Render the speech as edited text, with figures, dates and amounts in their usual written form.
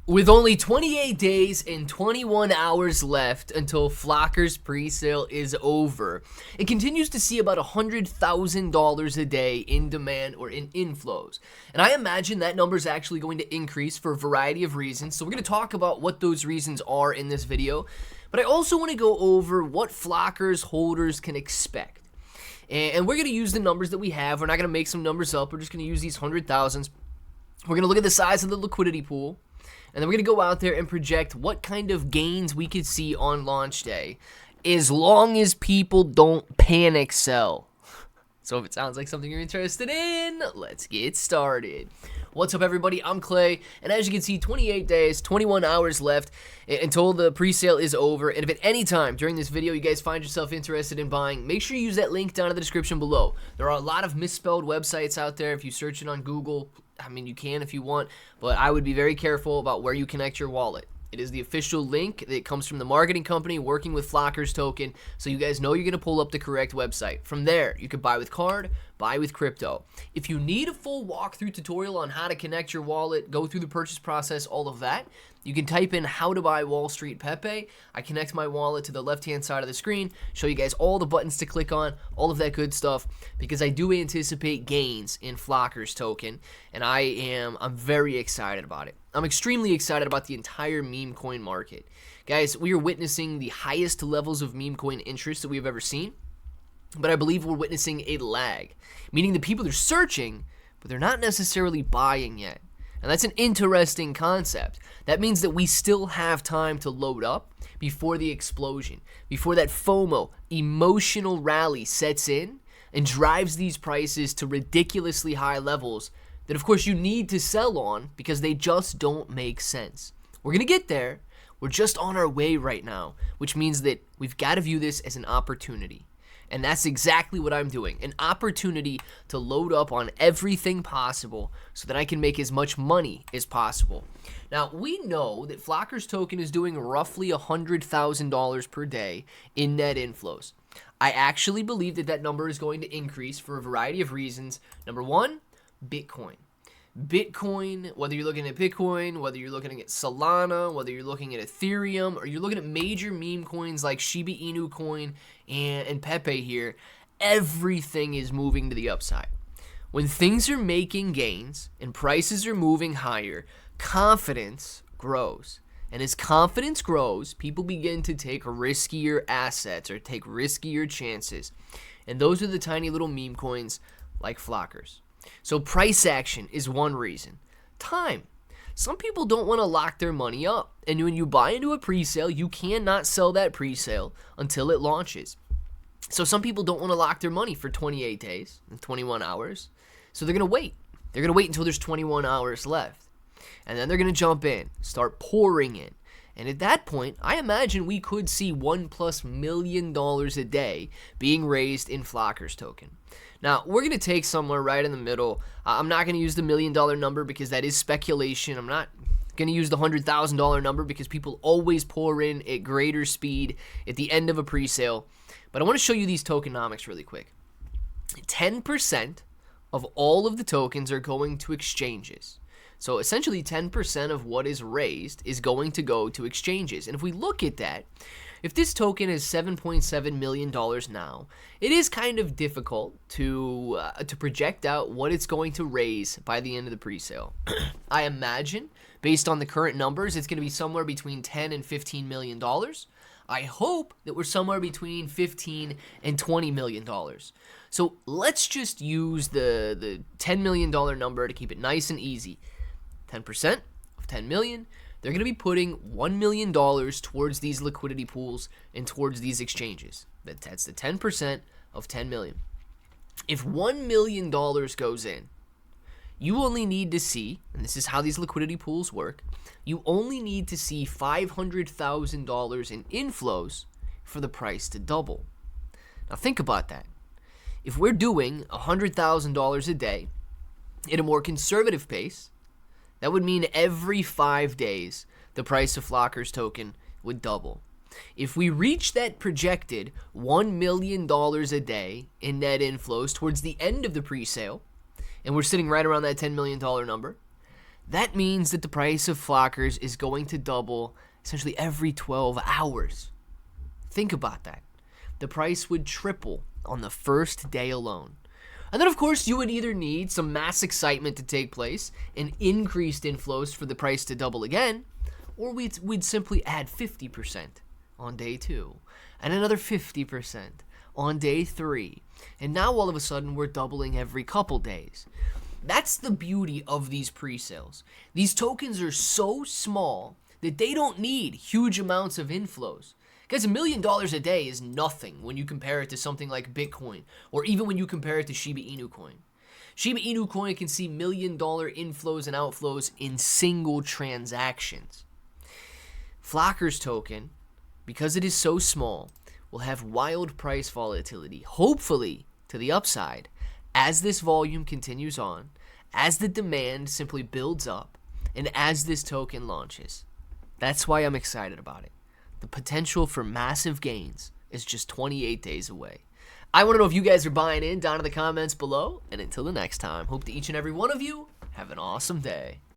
With only 28 days and 21 hours left until Flockerz presale is over, it continues to see about $100,000 a day in demand or in inflows. And I imagine that number is actually going to increase for a variety of reasons. So we're going to talk about what those reasons are in this video. But I also want to go over what Flockerz holders can expect. And we're going to use the numbers that we have. We're not going to make some numbers up. We're just going to use these 100,000s. We're going to look at the size of the liquidity pool. And then we're going to go out there and project what kind of gains we could see on launch day, as long as people don't panic sell. So if it sounds like something you're interested in, let's get started. What's up, everybody? I'm Clay, and as you can see, 28 days, 21 hours left until the presale is over. And if at any time during this video you guys find yourself interested in buying, make sure you use that link down in the description below. There are a lot of misspelled websites out there. If you search it on Google, I mean, you can if you want, but I would be very careful about where you connect your wallet. It is the official link that comes from the marketing company working with Flockerz Token, so you guys know you're going to pull up the correct website. From there, you can buy with card, buy with crypto. If you need a full walkthrough tutorial on how to connect your wallet, go through the purchase process, all of that, you can type in how to buy Wall Street Pepe. I connect my wallet to the left-hand side of the screen, show you guys all the buttons to click on, all of that good stuff, because I do anticipate gains in Flockerz Token, and I'm very excited about it. I'm extremely excited about the entire meme coin market. Guys, we are witnessing the highest levels of meme coin interest that we've ever seen, but I believe we're witnessing a lag, meaning the people are searching, but they're not necessarily buying yet. And that's an interesting concept. That means that we still have time to load up before the explosion, before that FOMO, emotional rally sets in and drives these prices to ridiculously high levels that, of course, you need to sell on because they just don't make sense. We're going to get there. We're just on our way right now, which means that we've got to view this as an opportunity. And that's exactly what I'm doing, an opportunity to load up on everything possible so that I can make as much money as possible. Now, we know that Flockerz Token is doing roughly $100,000 per day in net inflows. I actually believe that that number is going to increase for a variety of reasons. Number one, Bitcoin. Bitcoin, whether you're looking at Bitcoin, whether you're looking at Solana, whether you're looking at Ethereum, or you're looking at major meme coins like SHIB Inu coin and Pepe here, everything is moving to the upside. When things are making gains and prices are moving higher, confidence grows. And as confidence grows, people begin to take riskier assets or take riskier chances. And those are the tiny little meme coins like Flockerz. So price action is one reason. Time. Some people don't want to lock their money up. And when you buy into a presale, you cannot sell that presale until it launches. So some people don't want to lock their money for 28 days and 21 hours. So they're going to wait. They're going to wait until there's 21 hours left. And then they're going to jump in, start pouring in. And at that point, I imagine we could see $1+ million a day being raised in Flockerz Token. Now, we're going to take somewhere right in the middle. I'm not going to use the $1 million number because that is speculation. I'm not going to use the $100,000 number because people always pour in at greater speed at the end of a presale. But I want to show you these tokenomics really quick. 10% of all of the tokens are going to exchanges. So essentially 10% of what is raised is going to go to exchanges. And if we look at that, if this token is $7.7 million now, it is kind of difficult to project out what it's going to raise by the end of the presale. I imagine, based on the current numbers, it's going to be somewhere between $10 and $15 million. I hope that we're somewhere between $15 and $20 million. So let's just use the $10 million number to keep it nice and easy. 10% of 10 million, they're going to be putting $1 million towards these liquidity pools and towards these exchanges. That's the 10% of 10 million. If $1 million goes in, you only need to see, and this is how these liquidity pools work, you only need to see $500,000 in inflows for the price to double. Now think about that. If we're doing $100,000 a day at a more conservative pace, that would mean every 5 days, the price of Flockerz Token would double. If we reach that projected $1 million a day in net inflows towards the end of the presale, and we're sitting right around that $10 million number, That means that the price of Flockerz is going to double essentially every 12 hours. Think about that. The price would triple on the first day alone. And then, of course, you would either need some mass excitement to take place and increased inflows for the price to double again, or we'd simply add 50% on day 2 and another 50% on day 3. And now all of a sudden we're doubling every couple days. That's the beauty of these pre-sales. These tokens are so small that they don't need huge amounts of inflows. Guys, $1 million a day is nothing when you compare it to something like Bitcoin, or even when you compare it to Shiba Inu coin. Shiba Inu coin can see $1 million inflows and outflows in single transactions. Flockerz token, because it is so small, will have wild price volatility, hopefully to the upside, as this volume continues on, as the demand simply builds up, and as this token launches. That's why I'm excited about it. The potential for massive gains is just 28 days away. I want to know if you guys are buying in down in the comments below. And until the next time, hope that each and every one of you have an awesome day.